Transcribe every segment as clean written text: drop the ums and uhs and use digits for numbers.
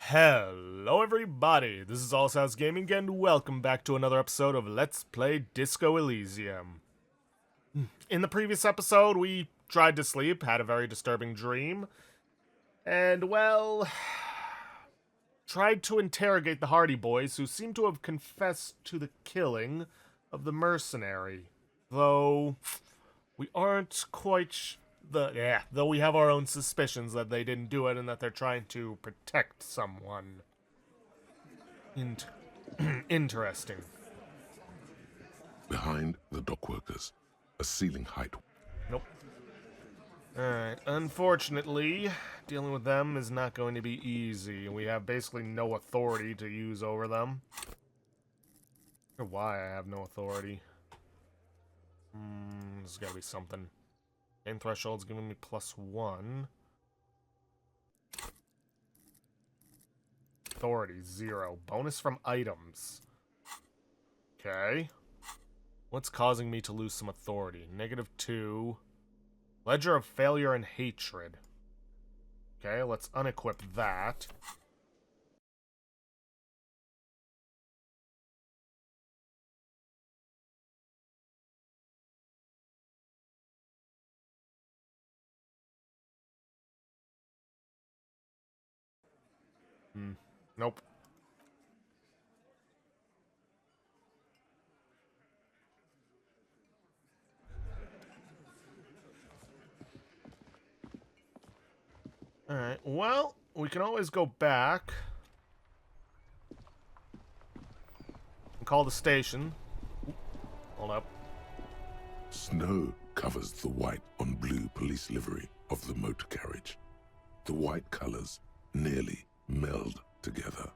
Hello everybody, this is All Sounds Gaming and welcome back to another episode of Let's Play Disco Elysium. In the previous episode, we tried to sleep, had a very disturbing dream, and well, tried to interrogate the Hardy Boys who seem to have confessed to the killing of the mercenary. Though we aren't quite though we have our own suspicions that they didn't do it and that they're trying to protect someone. Interesting. Behind the dockworkers, a ceiling height. Nope. Alright, unfortunately, dealing with them is not going to be easy. We have basically no authority to use over them. Or why I have no authority. There's gotta be something. Game threshold's giving me +1. Authority, 0. Bonus from items. Okay. What's causing me to lose some authority? -2. Ledger of failure and hatred. Okay, let's unequip that. Nope. Alright, well, we can always go back and call the station. Hold up. Snow covers the white on blue police livery of the motor carriage. The white colors nearly meld together.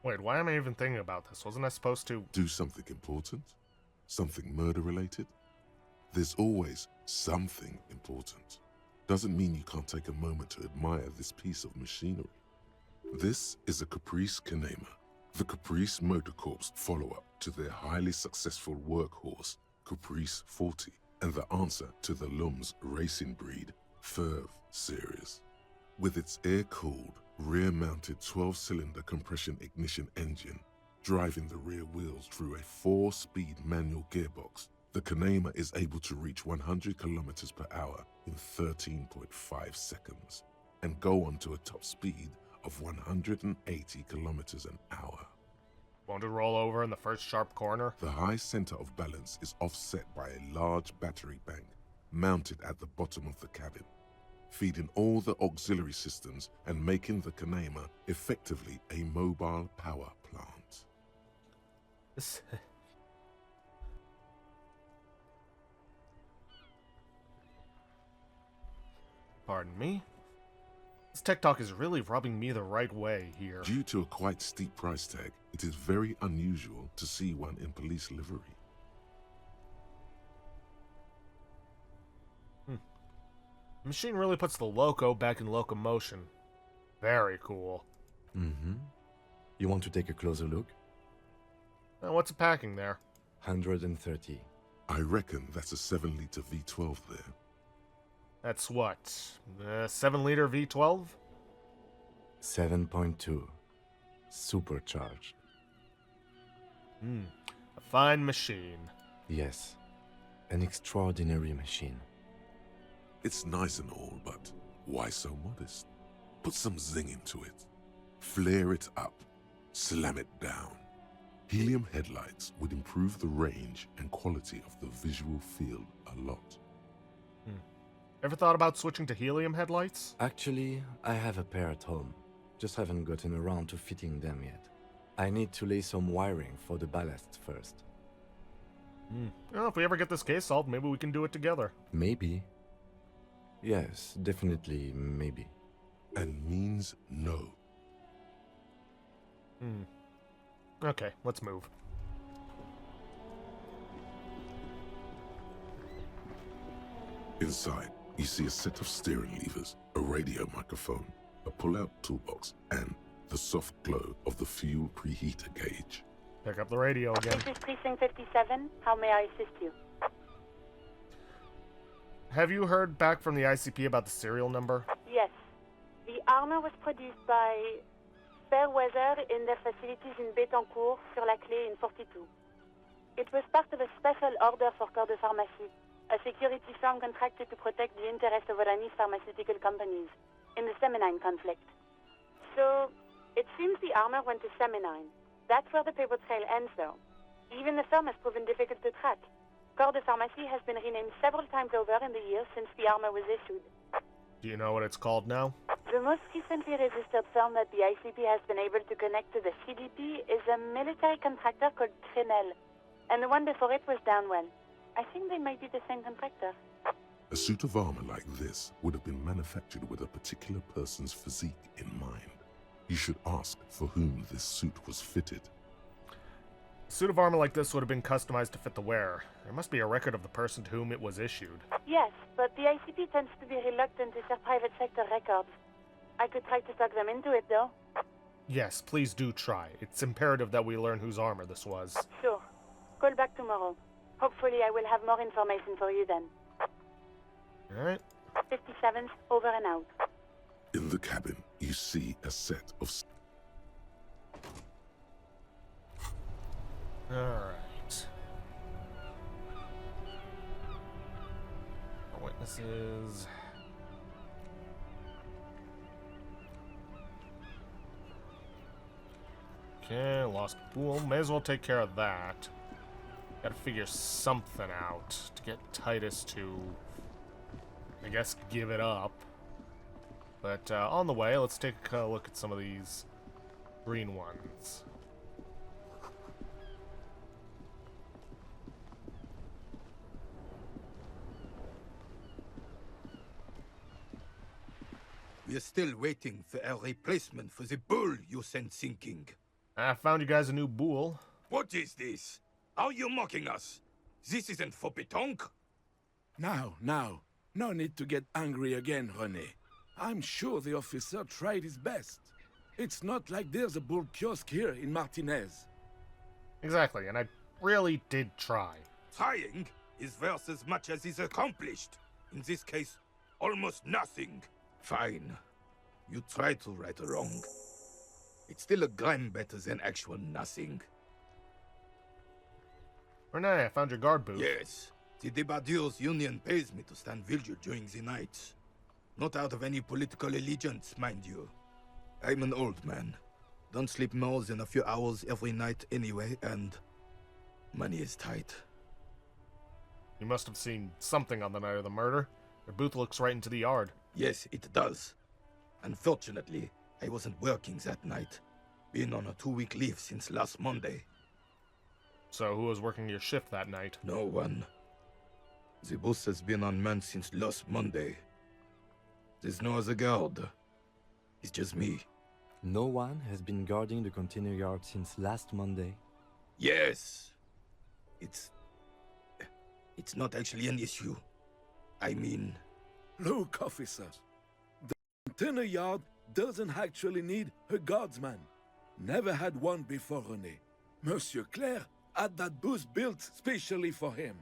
Wait, why am I even thinking about this? Wasn't I supposed to... Do something important? Something murder-related? There's always something important. Doesn't mean you can't take a moment to admire this piece of machinery. This is a Caprice Kanema, the Caprice Motor Corps follow-up to their highly successful workhorse, Caprice 40, and the answer to the Lum's racing breed, Ferv series. With its air-cooled, rear-mounted 12-cylinder compression ignition engine, driving the rear wheels through a 4-speed manual gearbox, the Kanema is able to reach 100 kilometers per hour in 13.5 seconds, and go on to a top speed of 180 kilometers an hour. Want to roll over in the first sharp corner? The high center of balance is offset by a large battery bank mounted at the bottom of the cabin, feeding all the auxiliary systems and making the Kanema effectively a mobile power plant. Pardon me? This tech talk is really rubbing me the right way here. Due to a quite steep price tag, it is very unusual to see one in police livery. The machine really puts the loco back in locomotion. Very cool. You want to take a closer look? Now, what's it packing there? 130. I reckon that's a 7-liter V12 there. That's what? 7-liter V12? 7.2. Supercharged. A fine machine. Yes. An extraordinary machine. It's nice and all, but why so modest? Put some zing into it. Flare it up. Slam it down. Helium headlights would improve the range and quality of the visual field a lot. Ever thought about switching to helium headlights? Actually, I have a pair at home. Just haven't gotten around to fitting them yet. I need to lay some wiring for the ballast first. Well, if we ever get this case solved, maybe we can do it together. Maybe. Yes, definitely maybe. And means no. Okay, let's move. Inside, you see a set of steering levers, a radio microphone, a pull-out toolbox, and the soft glow of the fuel preheater gauge. Pick up the radio again. This is Precinct 57. How may I assist you? Have you heard back from the ICP about the serial number? Yes. The armor was produced by fair weather in their facilities in Bétancourt, sur la Clé in 42. It was part of a special order for Corps de Pharmacie, a security firm contracted to protect the interests of Oranese pharmaceutical companies in the Semenine conflict. So, it seems the armor went to Semenine. That's where the paper trail ends, though. Even the firm has proven difficult to track. Corps de Pharmacie has been renamed several times over in the years since the armor was issued. Do you know what it's called now? The most recently registered firm that the ICP has been able to connect to the CDP is a military contractor called Trinel, and the one before it was Downwell. I think they might be the same contractor. A suit of armor like this would have been manufactured with a particular person's physique in mind. You should ask for whom this suit was fitted. A suit of armor like this would have been customized to fit the wearer. There must be a record of the person to whom it was issued. Yes, but the ICP tends to be reluctant to share private sector records. I could try to talk them into it, though. Yes, please do try. It's imperative that we learn whose armor this was. Sure. Call back tomorrow. Hopefully I will have more information for you then. Alright. 57th, over and out. In the cabin, you see a set of... Alright. Witnesses. Okay, lost pool. May as well take care of that. Gotta figure something out to get Titus to, I guess, give it up. But on the way, let's take a look at some of these green ones. We are still waiting for a replacement for the bull you sent sinking. I found you guys a new bull. What is this? Are you mocking us? This isn't for pétanque. Now, no need to get angry again, René. I'm sure the officer tried his best. It's not like there's a bull kiosk here in Martinaise. Exactly, and I really did try. Trying is worth as much as is accomplished. In this case, almost nothing. Fine. You try to right a wrong. It's still a gram better than actual nothing. Renee, I found your guard booth. Yes. The Debardeurs Union pays me to stand vigil during the nights. Not out of any political allegiance, mind you. I'm an old man. Don't sleep more than a few hours every night anyway, and money is tight. You must have seen something on the night of the murder. Your booth looks right into the yard. Yes, it does. Unfortunately, I wasn't working that night. Been on a 2-week leave since last Monday. So who was working your shift that night? No one. The bus has been unmanned since last Monday. There's no other guard. It's just me. No one has been guarding the container yard since last Monday. Yes. It's not actually an issue. I mean... Look, officer. The container yard doesn't actually need a guardsman. Never had one before, René. Monsieur Claire had that booth built specially for him.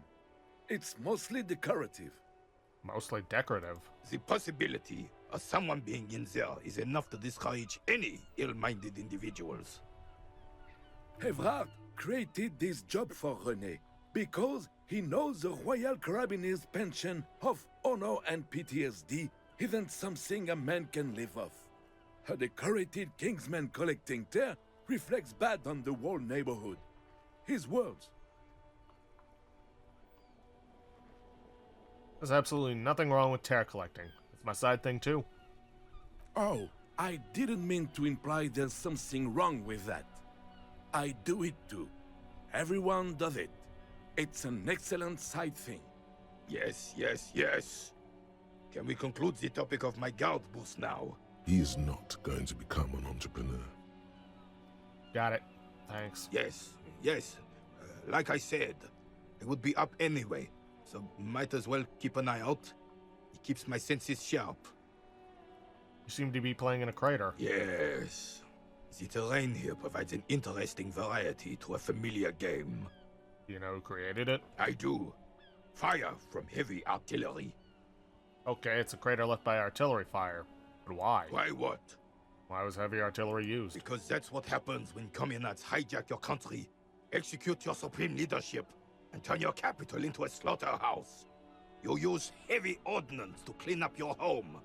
It's mostly decorative. Mostly decorative. The possibility of someone being in there is enough to discourage any ill-minded individuals. Evrard created this job for René because he knows the Royal Carabiniers' pension of honor and PTSD isn't something a man can live off. A decorated Kingsman collecting tear reflects bad on the whole neighborhood. His words. There's absolutely nothing wrong with tear collecting. It's my side thing too. Oh, I didn't mean to imply there's something wrong with that. I do it too. Everyone does it. It's an excellent side thing. Yes, yes, yes. Can we conclude the topic of my guard booth now? He is not going to become an entrepreneur. Got it. Thanks. Yes, yes. Like I said, I would be up anyway, so might as well keep an eye out. It keeps my senses sharp. You seem to be playing in a crater. Yes. The terrain here provides an interesting variety to a familiar game. Do you know who created it? I do. Fire from heavy artillery. Okay, it's a crater left by artillery fire. But why? Why what? Why was heavy artillery used? Because that's what happens when communards hijack your country, execute your supreme leadership, and turn your capital into a slaughterhouse. You use heavy ordnance to clean up your home.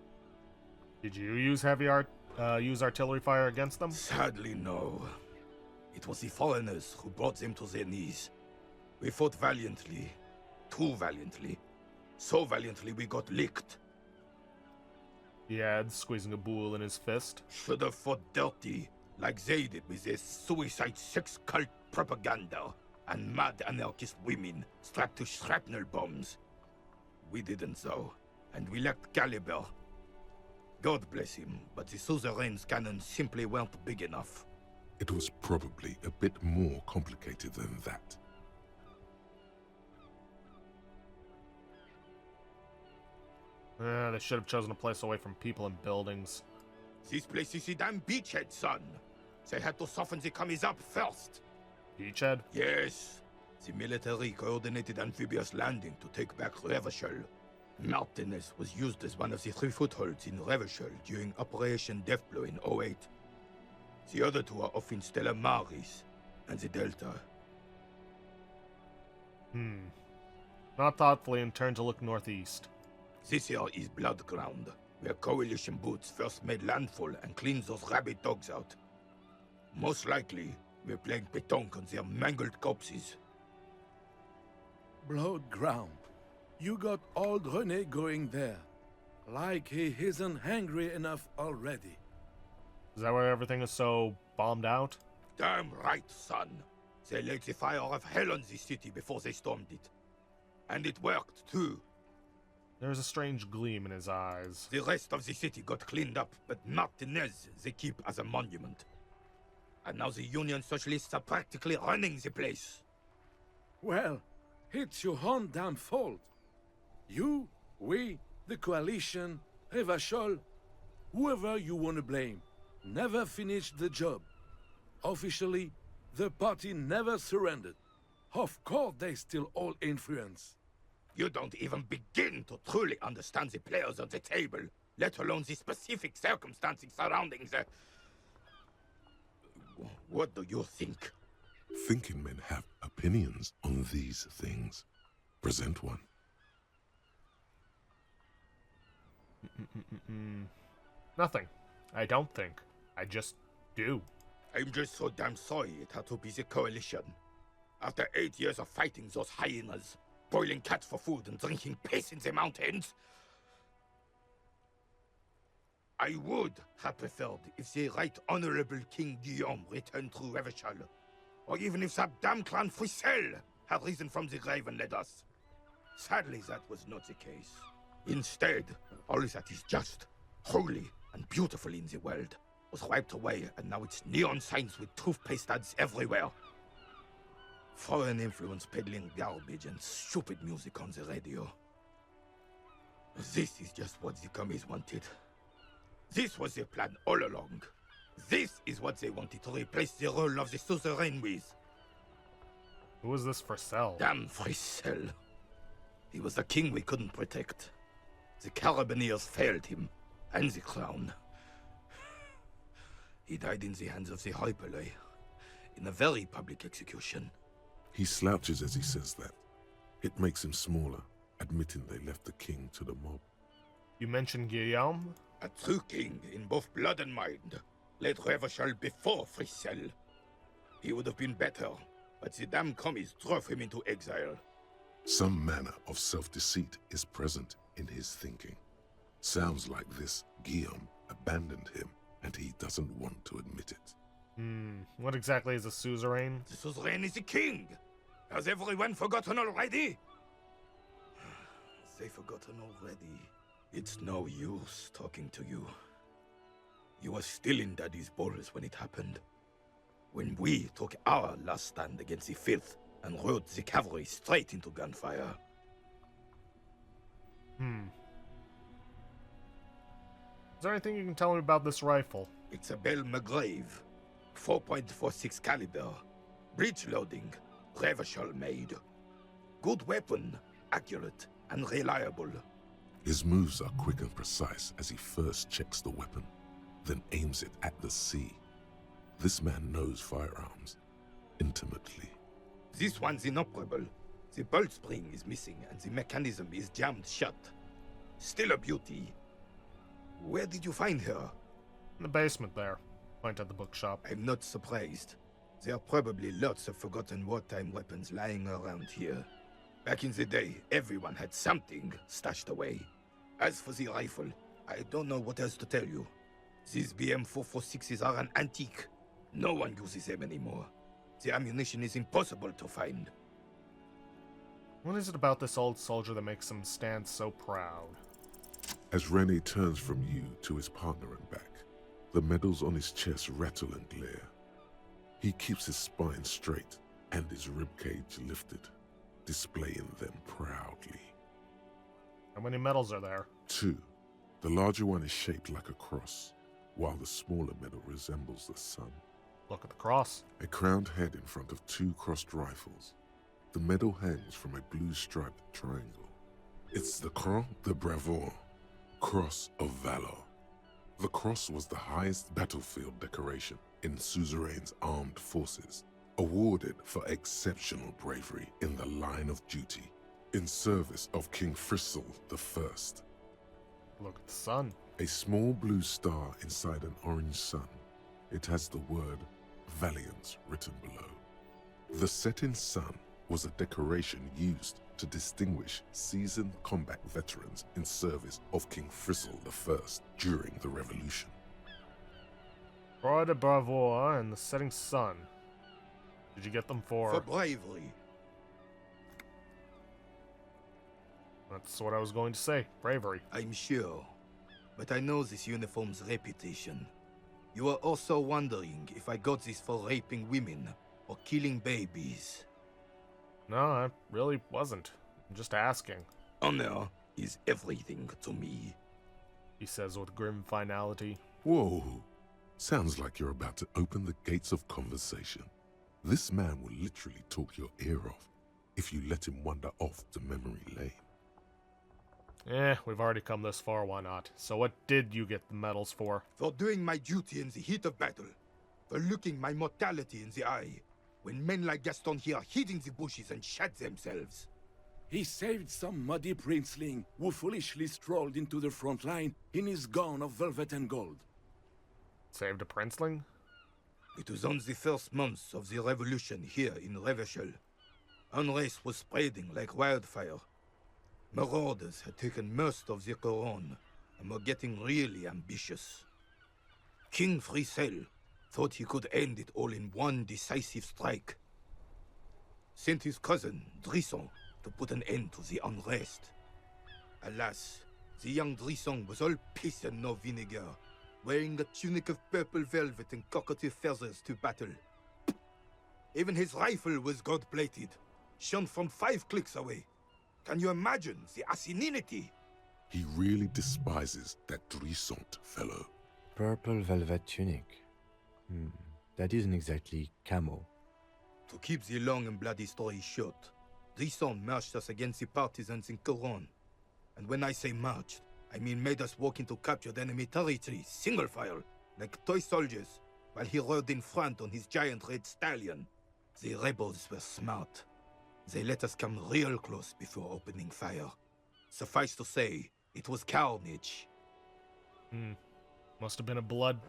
Did you use use artillery fire against them? Sadly, no. It was the foreigners who brought them to their knees. We fought valiantly. Too valiantly. So valiantly we got licked. He adds, squeezing a boule in his fist. Should have fought dirty, like they did with their suicide sex cult propaganda and mad anarchist women strapped to shrapnel bombs. We didn't though, and we lacked caliber. God bless him, but the suzerain's cannons simply weren't big enough. It was probably a bit more complicated than that. They should have chosen a place away from people and buildings. This place is a damn beachhead, son. They had to soften the commies up first. Beachhead? Yes. The military coordinated amphibious landing to take back Revachol. Martinaise was used as one of the 3 footholds in Revachol during Operation Deathblow in 08. The other 2 are off in Stella Maris and the Delta. Not thoughtfully and turned to look northeast. This here is Blood Ground, where coalition boots first made landfall and cleaned those rabid dogs out. Most likely, we're playing pétanque on their mangled corpses. Blood ground. You got old René going there. Like he isn't hungry enough already. Is that why everything is so bombed out? Damn right, son. They laid the fire of hell on the city before they stormed it. And it worked, too. There was a strange gleam in his eyes. The rest of the city got cleaned up, but Martinaise they keep as a monument. And now the Union Socialists are practically running the place. Well, it's your own damn fault. You, we, the coalition, Revachol, whoever you want to blame, never finished the job. Officially, the party never surrendered. Of course they still all influence. You don't even begin to truly understand the players on the table, let alone the specific circumstances surrounding the... What do you think? Thinking men have opinions on these things. Present one. Nothing. I don't think. I just do. I'm just so damn sorry it had to be the coalition. After 8 years of fighting those hyenas, boiling cats for food and drinking piss in the mountains, I would have preferred if the Right Honorable King Guillaume returned through Revachol, or even if that damn clan Frissel had risen from the grave and led us. Sadly, that was not the case. Instead, all that is just, holy, and beautiful in the world was wiped away, and now it's neon signs with toothpaste ads everywhere. Foreign influence peddling garbage and stupid music on the radio. This is just what the commies wanted. This was their plan all along. This is what they wanted to replace the role of the suzerain with. Who was this Frissel? Damn Frissel. He was the king we couldn't protect. The Carabineers failed him, and the crown. He died in the hands of the Hyperlay, in a very public execution. He slouches as he says that. It makes him smaller, admitting they left the king to the mob. You mentioned Guillaume? A true king in both blood and mind, led Revachol before Frissel. He would have been better, but the damn commies drove him into exile. Some manner of self-deceit is present in his thinking. Sounds like this Guillaume abandoned him, and he doesn't want to admit it. What exactly is a suzerain? The suzerain is the king! Has everyone forgotten already? They've forgotten already. It's no use talking to you. You were still in Daddy's balls when it happened. When we took our last stand against the filth and rode the cavalry straight into gunfire. Is there anything you can tell me about this rifle? It's a Bell McGrave. 4.46 caliber. Breech loading. Revachol made. Good weapon. Accurate and reliable. His moves are quick and precise as he first checks the weapon. then aims it at the sea. This man knows firearms intimately. This one's inoperable. The bolt spring is missing and the mechanism is jammed shut. Still a beauty. Where did you find her? In the basement there. Point at the bookshop. I'm not surprised. There are probably lots of forgotten wartime weapons lying around here. Back in the day, everyone had something stashed away. As for the rifle, I don't know what else to tell you. These BM-446s are an antique. No one uses them anymore. The ammunition is impossible to find. What is it about this old soldier that makes him stand so proud? As Rene turns from you to his partner and back, the medals on his chest rattle and glare. He keeps his spine straight and his ribcage lifted, displaying them proudly. How many medals are there? 2. The larger one is shaped like a cross, while the smaller medal resembles the sun. Look at the cross. A crowned head in front of 2 crossed rifles. The medal hangs from a blue striped triangle. It's the Croix de Bravoure, Cross of Valor. The cross was the highest battlefield decoration in Suzerain's armed forces, awarded for exceptional bravery in the line of duty, in service of King Frizzle I. Look at the sun. A small blue star inside an orange sun. It has the word Valiance written below. The setting sun was a decoration used to distinguish seasoned combat veterans in service of King Frizzle I during the Revolution. Croix de Bravoure and the setting sun. Did you get them For bravery. That's what I was going to say. Bravery. I'm sure. But I know this uniform's reputation. You are also wondering if I got this for raping women or killing babies. No, I really wasn't. I'm just asking. Honor is everything to me. He says with grim finality. Whoa, sounds like you're about to open the gates of conversation. This man will literally talk your ear off if you let him wander off to memory lane. We've already come this far, why not? So what did you get the medals for? For doing my duty in the heat of battle. For looking my mortality in the eye. When men like Gaston here hid in the bushes and shot themselves. He saved some muddy princeling who foolishly strolled into the front line in his gown of velvet and gold. Saved a princeling? It was on the first months of the revolution here in Revachol. Unrest was spreading like wildfire. Marauders had taken most of the Couronne and were getting really ambitious. King Frizzle thought he could end it all in one decisive strike. Sent his cousin, Drisson, to put an end to the unrest. Alas, the young Drisson was all piss and no vinegar, wearing a tunic of purple velvet and cockatiel feathers to battle. Even his rifle was gold-plated, shone from 5 clicks away. Can you imagine the asininity? He really despises that Drissant fellow. Purple velvet tunic. That isn't exactly camo. To keep the long and bloody story short, Drisson marched us against the partisans in Couronne. And when I say marched, I mean made us walk into captured enemy territory, single file, like toy soldiers, while he rode in front on his giant red stallion. The rebels were smart. They let us come real close before opening fire. Suffice to say, it was carnage. Must have been a blood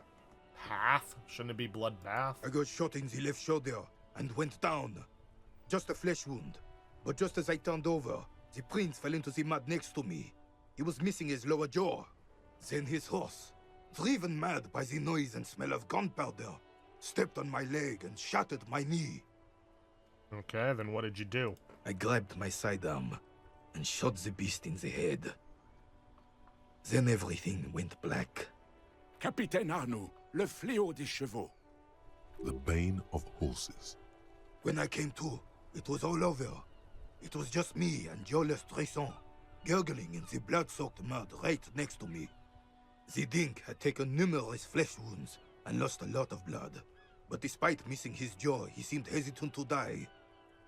path. Shouldn't it be bloodbath? I got shot in the left shoulder and went down. Just a flesh wound. But just as I turned over, the prince fell into the mud next to me. He was missing his lower jaw. Then his horse, driven mad by the noise and smell of gunpowder, stepped on my leg and shattered my knee. Okay, then what did you do? I grabbed my sidearm and shot the beast in the head. Then everything went black. Capitaine Arnoux, le fléau des chevaux. The bane of horses. When I came to, it was all over. It was just me and Jolas Tresson, gurgling in the blood-soaked mud right next to me. The Dink had taken numerous flesh wounds and lost a lot of blood. But despite missing his jaw, he seemed hesitant to die.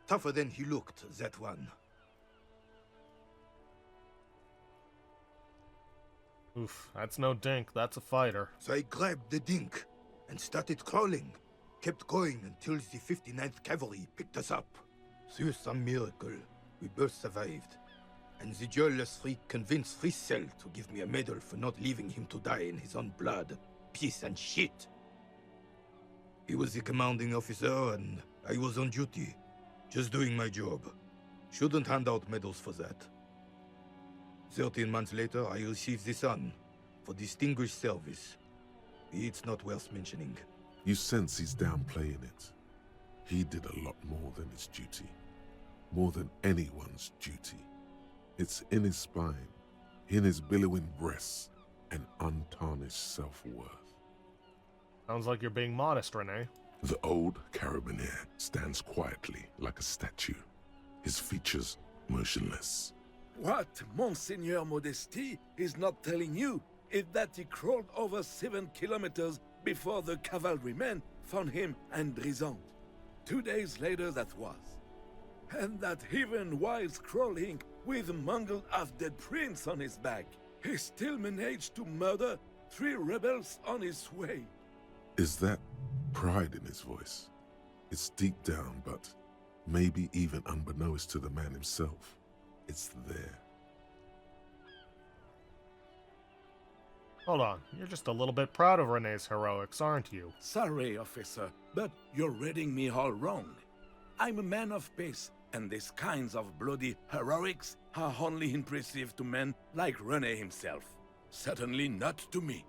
Tougher than he looked, that one. Oof, that's no dink, that's a fighter. So I grabbed the dink and started crawling. Kept going until the 59th Cavalry picked us up. Through some miracle, we both survived. And the jealous freak convinced Frissel to give me a medal for not leaving him to die in his own blood, piss and shit. He was the commanding officer and I was on duty, just doing my job. Shouldn't hand out medals for that. 13 months later, I received the Sun for distinguished service. It's not worth mentioning. You sense he's downplaying it. He did a lot more than his duty. More than anyone's duty. It's in his spine, in his billowing breasts, and untarnished self-worth. Sounds like you're being modest, Rene. The old carabinier stands quietly like a statue, his features motionless. What Monseigneur Modesty is not telling you is that he crawled over 7 kilometers before the cavalrymen found him and Drizant. 2 days later that was. And that even while crawling with a mangled half-dead prince on his back, he still managed to murder 3 rebels on his way. Is that pride in his voice? It's deep down, but maybe even unbeknownst to the man himself, it's there. Hold on, you're just a little bit proud of Rene's heroics, aren't you? Sorry, officer, but you're reading me all wrong. I'm a man of peace, and these kinds of bloody heroics are only impressive to men like Rene himself. Certainly not to me.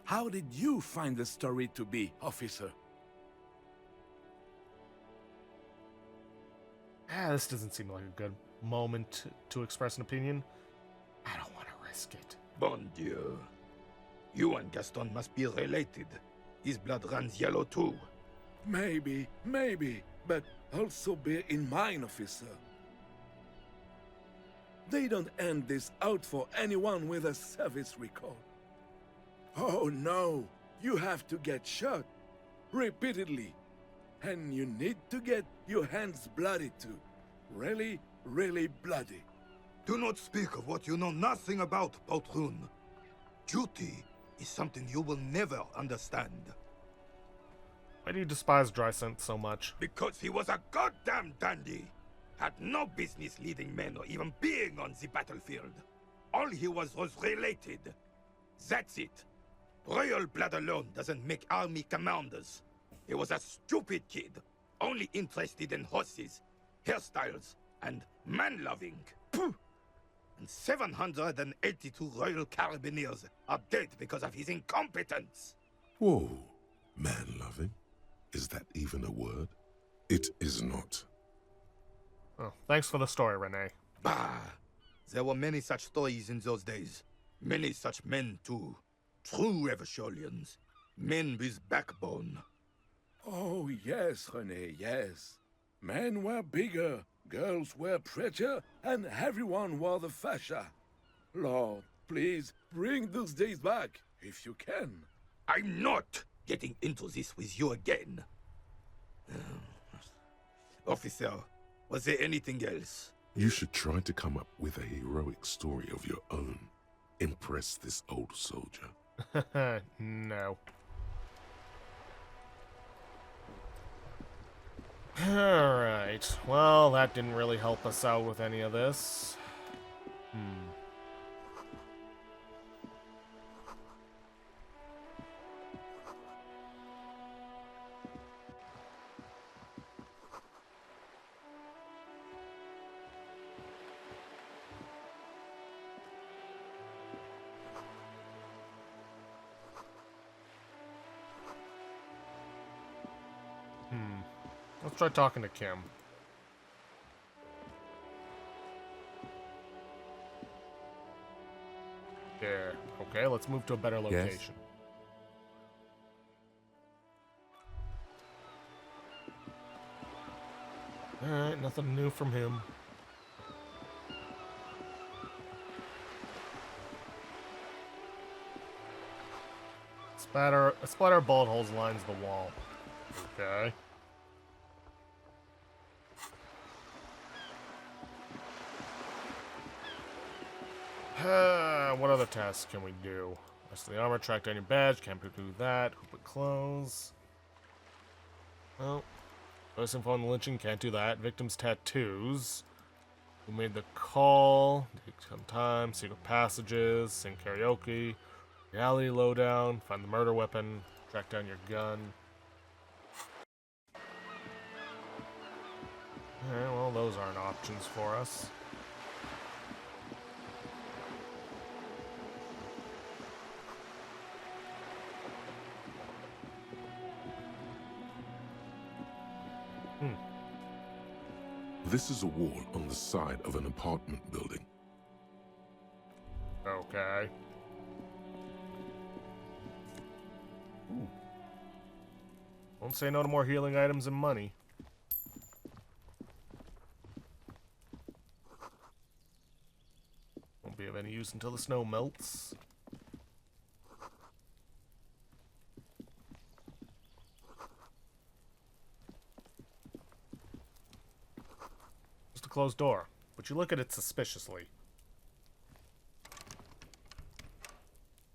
How did you find the story to be, officer? This doesn't seem like a good moment to express an opinion. I don't want to risk it. Bon Dieu. You and Gaston must be related. His blood runs yellow too. Maybe, but also bear in mind, officer. They don't end this out for anyone with a service record. Oh no, you have to get shot. Repeatedly. And you need to get your hands bloody too. Really, really bloody. Do not speak of what you know nothing about, Poltroon. Duty is something you will never understand. Why do you despise Drizant so much? Because he was a goddamn dandy. Had no business leading men or even being on the battlefield. All he was related. That's it. Royal blood alone doesn't make army commanders. He was a stupid kid, only interested in horses, hairstyles, and man-loving. Pooh! And 782 Royal Carabineers are dead because of his incompetence. Whoa, man-loving? Is that even a word? It is not. Oh, thanks for the story, Rene. Bah! There were many such stories in those days. Many such men, too. True Revacholians. Men with backbone. Oh yes, René, yes. Men were bigger, girls were prettier, and everyone wore the fascia. Lord, please bring those days back, if you can. I'm not getting into this with you again. Officer, was there anything else? You should try to come up with a heroic story of your own. Impress this old soldier. No. Alright, well, that didn't really help us out with any of this. Let's try talking to Kim. There. Okay, let's move to a better location. Alright, nothing new from him. A splatter of bullet holes lines the wall. Okay. What other tasks can we do? Rest of the armor, track down your badge, can't do that. Hoop it close. Well, notice info on the lynching, can't do that. Victims' tattoos. Who made the call? Take some time. Secret passages. Sing karaoke. Reality lowdown. Find the murder weapon. Track down your gun. Alright, well, those aren't options for us. This is a wall on the side of an apartment building. Okay. Ooh. Won't say no to more healing items and money. Won't be of any use until the snow melts. Just a closed door, but you look at it suspiciously.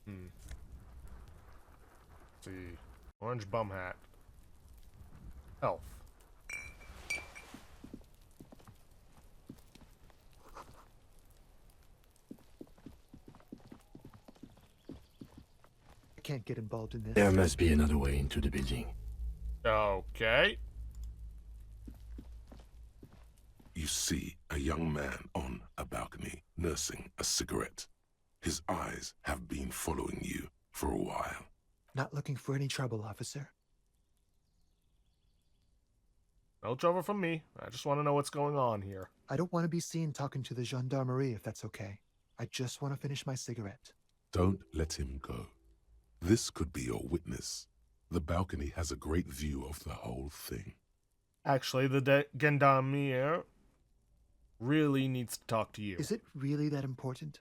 Let's see. Orange bum hat. Health. I can't get involved in this. There must be another way into the building. Okay. You see a young man on a balcony nursing a cigarette. His eyes have been following you for a while. Not looking for any trouble, officer. No trouble from me. I just want to know what's going on here. I don't want to be seen talking to the gendarmerie, if that's okay. I just want to finish my cigarette. Don't let him go. This could be your witness. The balcony has a great view of the whole thing. Actually, the gendarmerie really needs to talk to you. Is it really that important?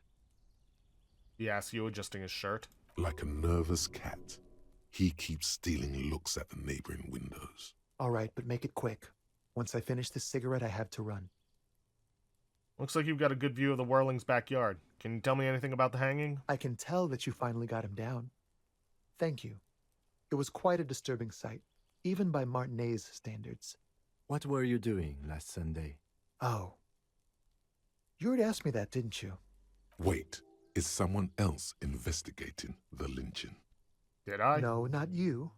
He asks you, adjusting his shirt. Like a nervous cat, he keeps stealing looks at the neighboring windows. All right, but make it quick. Once I finish this cigarette, I have to run. Looks like you've got a good view of the Whirling's backyard. Can you tell me anything about the hanging? I can tell that you finally got him down. Thank you. It was quite a disturbing sight, even by Martinaise standards. What were you doing last Sunday? Oh. You already asked me that, didn't you? Wait, is someone else investigating the lynching? Did I? No, not you.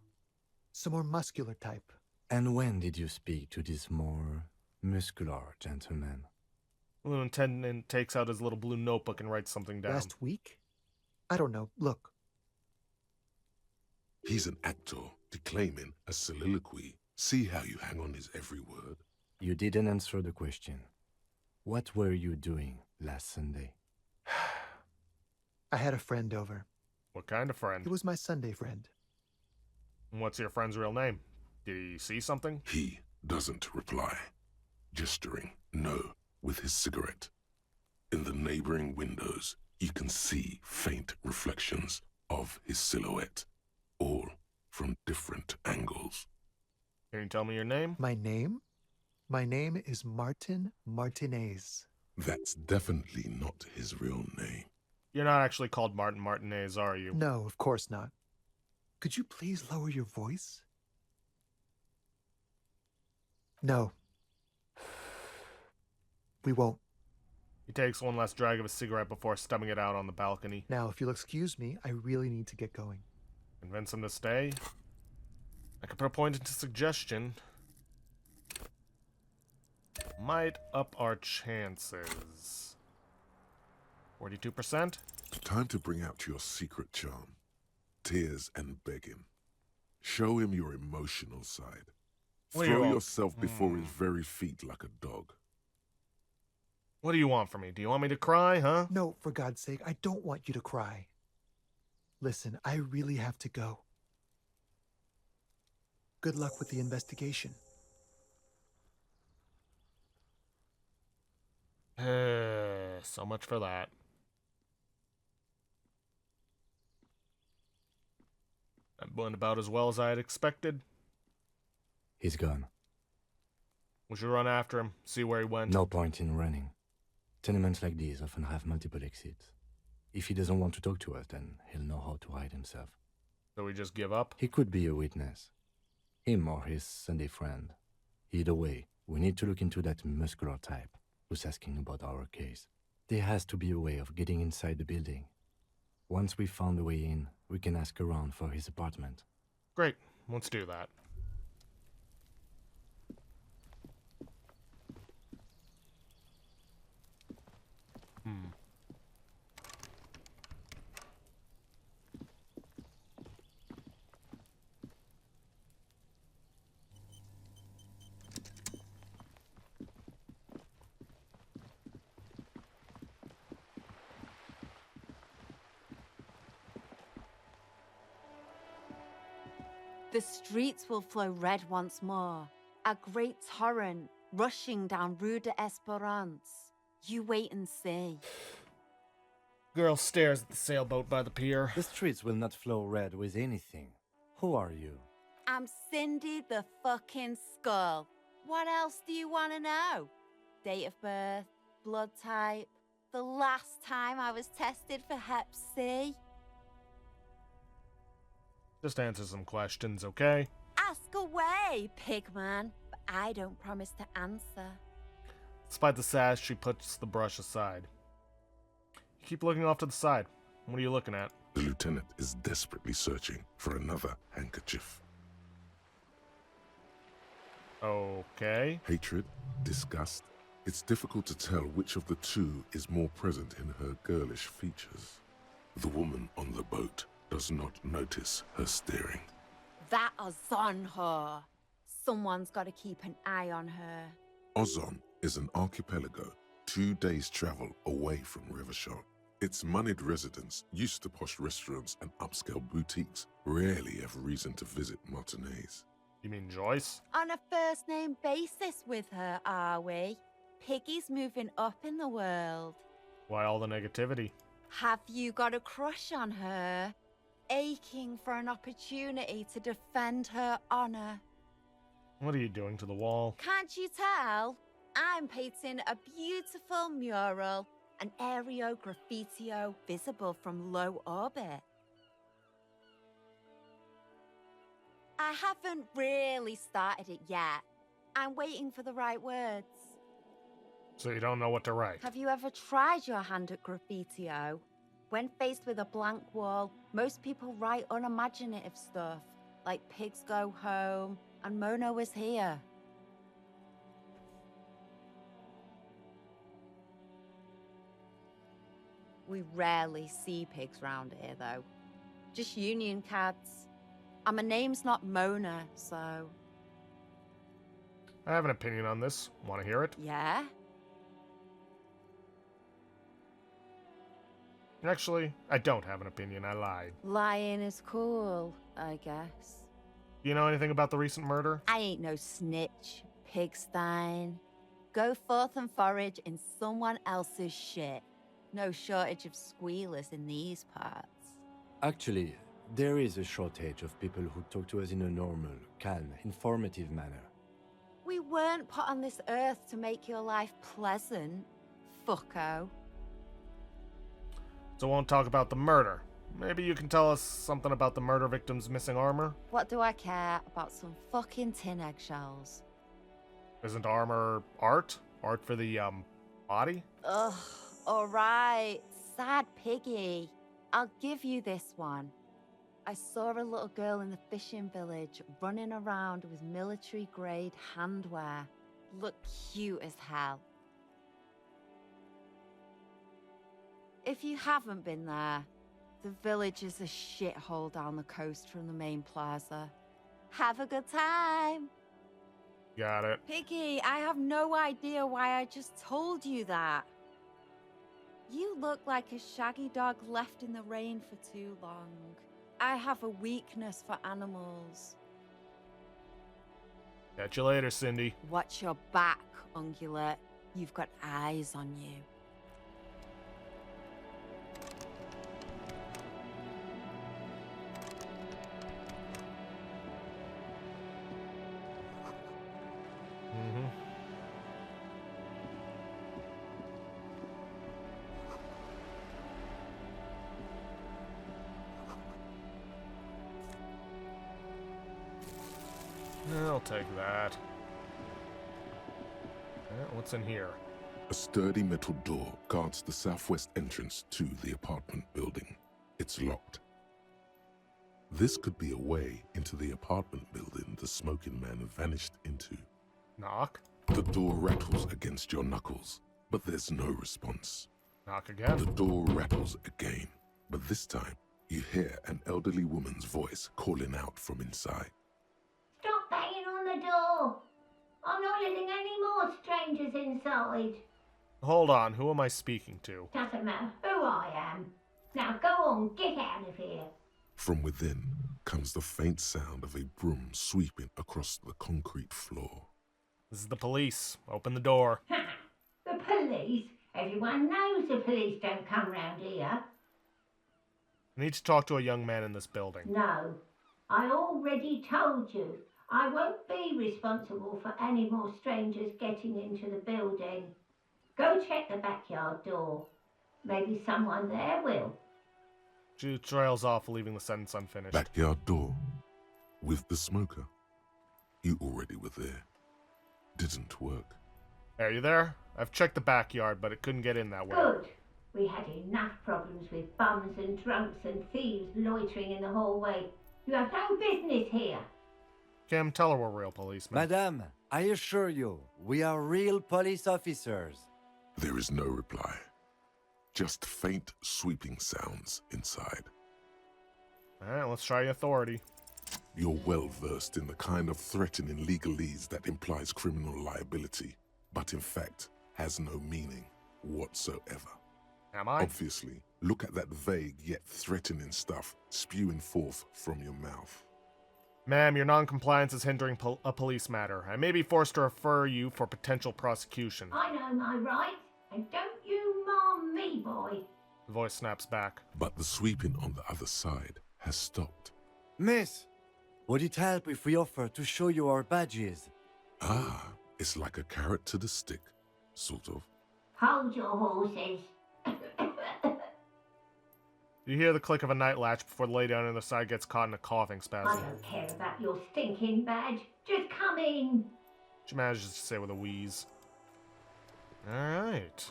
Some more muscular type. And when did you speak to this more muscular gentleman? Lieutenant takes out his little blue notebook and writes something down. Last week? I don't know. Look. He's an actor declaiming a soliloquy. See how you hang on his every word? You didn't answer the question. What were you doing last Sunday? I had a friend over. What kind of friend? It was my Sunday friend. What's your friend's real name? Did he see something? He doesn't reply, gesturing no with his cigarette. In the neighboring windows, you can see faint reflections of his silhouette, all from different angles. Can you tell me your name? My name? My name is Martinaise. That's definitely not his real name. You're not actually called Martinaise, are you? No, of course not. Could you please lower your voice? No. We won't. He takes one last drag of his cigarette before stubbing it out on the balcony. Now, if you'll excuse me, I really need to get going. Convince him to stay? I could put a point into suggestion. Might up our chances. 42%? Time to bring out your secret charm. Tears and begging. Show him your emotional side. What do you Throw want? yourself before his very feet like a dog. What do you want from me? Do you want me to cry, huh? No, for God's sake, I don't want you to cry. Listen, I really have to go. Good luck with the investigation. So much for that. That went about as well as I had expected. He's gone. We should run after him, see where he went. No point in running. Tenements like these often have multiple exits. If he doesn't want to talk to us, then he'll know how to hide himself. So we just give up? He could be a witness. Him or his Sunday friend. Either way, we need to look into that muscular type who's asking about our case. There has to be a way of getting inside the building. Once we've found a way in, we can ask around for his apartment. Great, let's do that. The streets will flow red once more, a great torrent rushing down Rue de Esperance. You wait and see. Girl stares at the sailboat by the pier. The streets will not flow red with anything. Who are you? I'm Cindy the fucking Skull. What else do you want to know? Date of birth, blood type, the last time I was tested for Hep C. Just answer some questions, okay? Ask away, pigman, but I don't promise to answer. Despite the sass, she puts the brush aside. You keep looking off to the side. What are you looking at? The lieutenant is desperately searching for another handkerchief. Okay. Hatred, disgust. It's difficult to tell which of the two is more present in her girlish features. The woman on the boat does not notice her staring. That is on her. Someone's got to keep an eye on her. Ozon is an archipelago 2 days' travel away from Rivershot. Its moneyed residents, used to posh restaurants and upscale boutiques, rarely have reason to visit Martinaise. You mean Joyce? On a first-name basis with her, are we? Piggy's moving up in the world. Why all the negativity? Have you got a crush on her? Aching for an opportunity to defend her honor. What are you doing to the wall? Can't you tell? I'm painting a beautiful mural, an aereo graffitio visible from low orbit. I haven't really started it yet. I'm waiting for the right words. So you don't know what to write? Have you ever tried your hand at graffitio? When faced with a blank wall, most people write unimaginative stuff, like pigs go home and Mono is here. We rarely see pigs round here, though. Just union cats. And my name's not Mona, so... I have an opinion on this. Want to hear it? Yeah? Actually, I don't have an opinion. I lied. Lying is cool, I guess. Do you know anything about the recent murder? I ain't no snitch, pigstein. Go forth and forage in someone else's shit. No shortage of squealers in these parts. Actually, there is a shortage of people who talk to us in a normal, calm, informative manner. We weren't put on this earth to make your life pleasant, fucko. So won't talk about the murder. Maybe you can tell us something about the murder victim's missing armor? What do I care about some fucking tin eggshells? Isn't armor art? Art for the, body? Ugh, alright, sad piggy. I'll give you this one. I saw a little girl in the fishing village running around with military-grade handwear. Looked cute as hell. If you haven't been there, the village is a shithole down the coast from the main plaza. Have a good time. Got it. Piggy, I have no idea why I just told you that. You look like a shaggy dog left in the rain for too long. I have a weakness for animals. Catch you later, Cindy. Watch your back, ungulate. You've got eyes on you. I'll take that. What's in here? A sturdy metal door guards the southwest entrance to the apartment building. It's locked. This could be a way into the apartment building the smoking man vanished into. Knock. The door rattles against your knuckles, but there's no response. Knock again. The door rattles again, but this time you hear an elderly woman's voice calling out from inside. Stop banging on the door! I'm not letting any more strangers inside. Hold on, who am I speaking to? Doesn't matter who I am. Now go on, get out of here. From within comes the faint sound of a broom sweeping across the concrete floor. This is the police. Open the door. The police? Everyone knows the police don't come round here. I need to talk to a young man in this building. No, I already told you. I won't be responsible for any more strangers getting into the building. Go check the backyard door. Maybe someone there will. She trails off, leaving the sentence unfinished. Backyard door. With the smoker. You already were there. Didn't work. Are you there? I've checked the backyard, but it couldn't get in that way. Good. We had enough problems with bums and drunks and thieves loitering in the hallway. You have no business here. Kim, tell her we're real policemen. Madame, I assure you, we are real police officers. There is no reply. Just faint, sweeping sounds inside. Alright, let's try authority. You're well versed in the kind of threatening legalese that implies criminal liability, but in fact has no meaning whatsoever. Am I? Obviously, look at that vague yet threatening stuff spewing forth from your mouth. Ma'am, your non-compliance is hindering a police matter. I may be forced to refer you for potential prosecution. I know my rights, and don't you mom me, boy. The voice snaps back. But the sweeping on the other side has stopped. Miss, would it help if we offer to show you our badges? Ah, it's like a carrot to the stick, sort of. Hold your horses. You hear the click of a night latch before the lady on the other side gets caught in a coughing I spasm. don't care about your stinking badge. Just come in. She manages to say with a wheeze. Alright.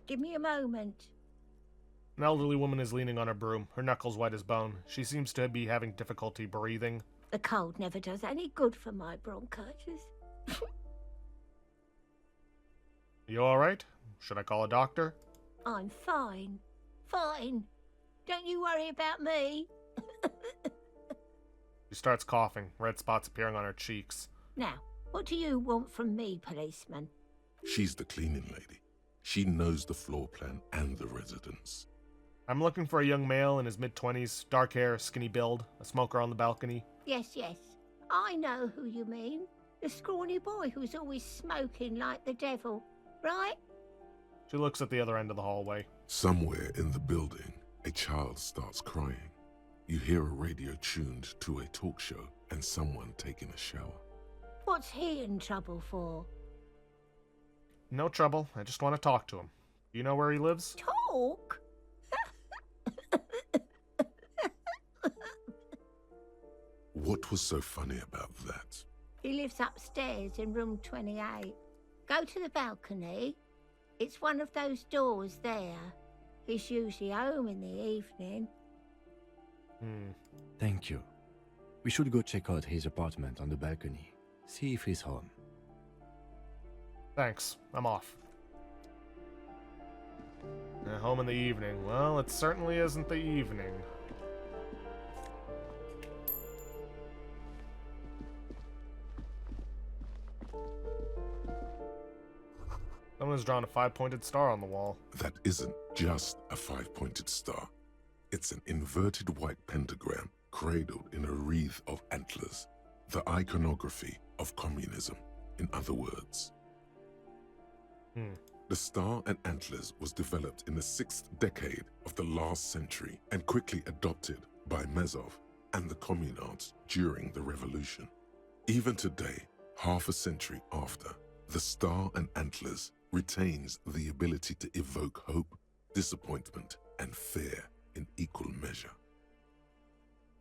Give me a moment. An elderly woman is leaning on her broom, her knuckles white as bone. She seems to be having difficulty breathing. The cold never does any good for my bronchitis. You alright? Should I call a doctor? I'm fine. Fine. Don't you worry about me. She starts coughing, red spots appearing on her cheeks. Now, what do you want from me, policeman? She's the cleaning lady. She knows the floor plan and the residence. I'm looking for a young male in his mid-20s, dark hair, skinny build, a smoker on the balcony. Yes, yes. I know who you mean. The scrawny boy who's always smoking like the devil, right? She looks at the other end of the hallway. Somewhere in the building, a child starts crying. You hear a radio tuned to a talk show and someone taking a shower. What's he in trouble for? No trouble, I just want to talk to him. Do you know where he lives? Talk? What was so funny about that? He lives upstairs in room 28. Go to the balcony. It's one of those doors there. He's usually home in the evening. Thank you. We should go check out his apartment on the balcony. See if he's home. Thanks, I'm off. Home in the evening. Well, it certainly isn't the evening. Someone's drawn a 5-pointed star on the wall. That isn't just a 5-pointed star. It's an inverted white pentagram cradled in a wreath of antlers. The iconography of communism, in other words. The star and antlers was developed in the 6th decade of the last century and quickly adopted by Mazov and the communards during the revolution. Even today, half a century after, the star and antlers retains the ability to evoke hope, disappointment, and fear in equal measure.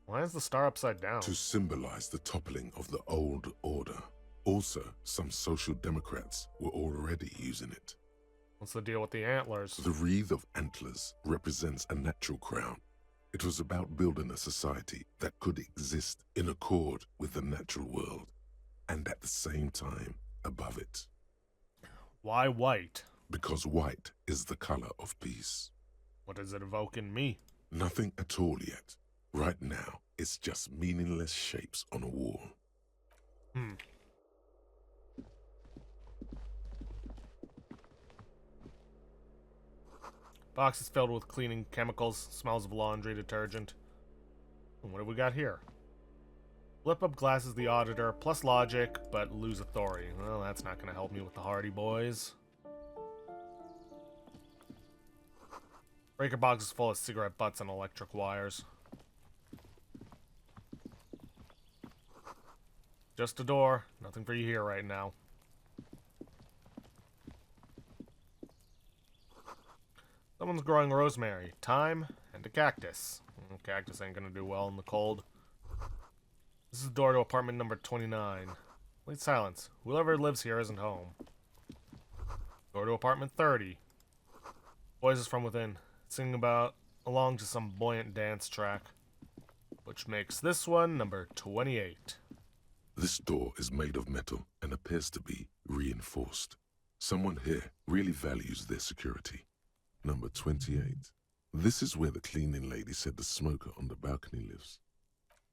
Why is the star upside down? To symbolize the toppling of the old order. Also, some social democrats were already using it. What's the deal with the antlers? The wreath of antlers represents a natural crown. It was about building a society that could exist in accord with the natural world, and at the same time, above it. Why white? Because white is the color of peace. What does it evoke in me? Nothing at all yet. Right now, it's just meaningless shapes on a wall. Box is filled with cleaning chemicals, smells of laundry detergent. And what have we got here? Flip up glasses the auditor, plus logic, but lose authority. Well, that's not going to help me with the Hardy Boys. Breaker box is full of cigarette butts and electric wires. Just a door. Nothing for you here right now. Someone's growing rosemary, thyme, and a cactus. Cactus ain't gonna do well in the cold. This is the door to apartment number 29. Complete silence. Whoever lives here isn't home. Door to apartment 30. Voices from within, singing along to some buoyant dance track, which makes this one number 28. This door is made of metal and appears to be reinforced. Someone here really values their security. Number 28. This is where the cleaning lady said the smoker on the balcony lives.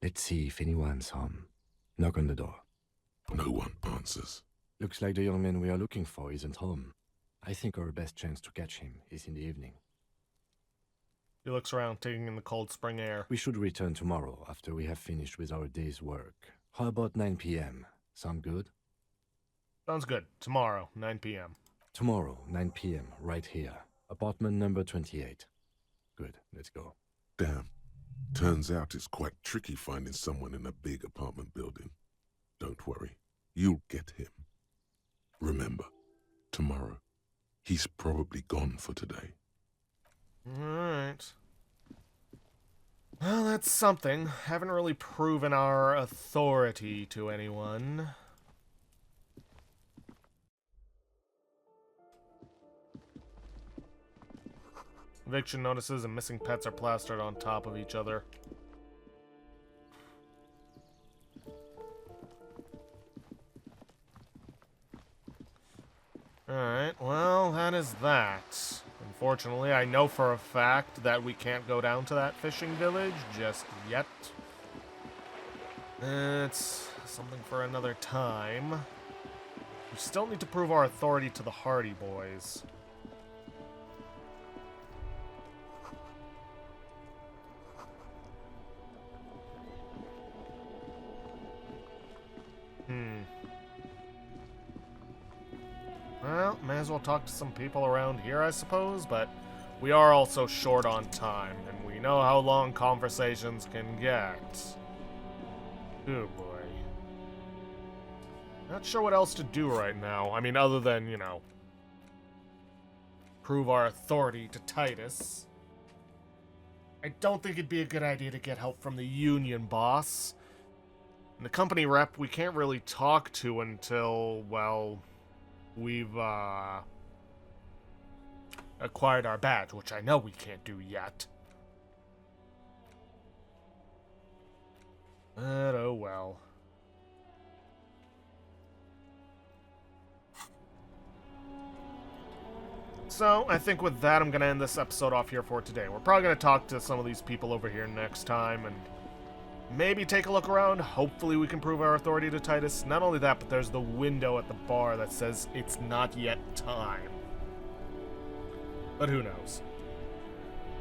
Let's see if anyone's home. Knock on the door. No one answers. Looks like the young man we are looking for isn't home. I think our best chance to catch him is in the evening. He looks around, taking in the cold spring air. We should return tomorrow after we have finished with our day's work. How about 9 p.m.? Sound good? Sounds good. Tomorrow, 9 p.m. Tomorrow, 9 p.m., right here. Apartment number 28. Good, let's go. Damn. Turns out it's quite tricky finding someone in a big apartment building. Don't worry. You'll get him. Remember, tomorrow. He's probably gone for today. Alright. Well, that's something. Haven't really proven our authority to anyone. Eviction notices and missing pets are plastered on top of each other. Alright, well, that is that. Unfortunately, I know for a fact that we can't go down to that fishing village just yet. It's something for another time. We still need to prove our authority to the Hardy Boys. Well, may as well talk to some people around here, I suppose, but we are also short on time, and we know how long conversations can get. Oh boy. Not sure what else to do right now. I mean, other than, you know, prove our authority to Titus. I don't think it'd be a good idea to get help from the union boss. And the company rep we can't really talk to until, well, we've acquired our badge, which I know we can't do yet. But oh well. So, I think with that, I'm going to end this episode off here for today. We're probably going to talk to some of these people over here next time, and maybe take a look around. Hopefully we can prove our authority to Titus. Not only that, but there's the window at the bar that says it's not yet time. But who knows?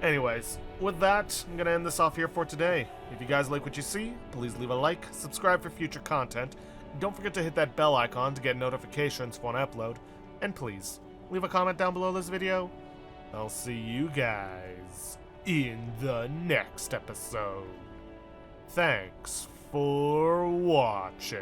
Anyways, with that, I'm going to end this off here for today. If you guys like what you see, please leave a like, subscribe for future content, and don't forget to hit that bell icon to get notifications when I upload, and please, leave a comment down below this video. I'll see you guys in the next episode. Thanks for watching.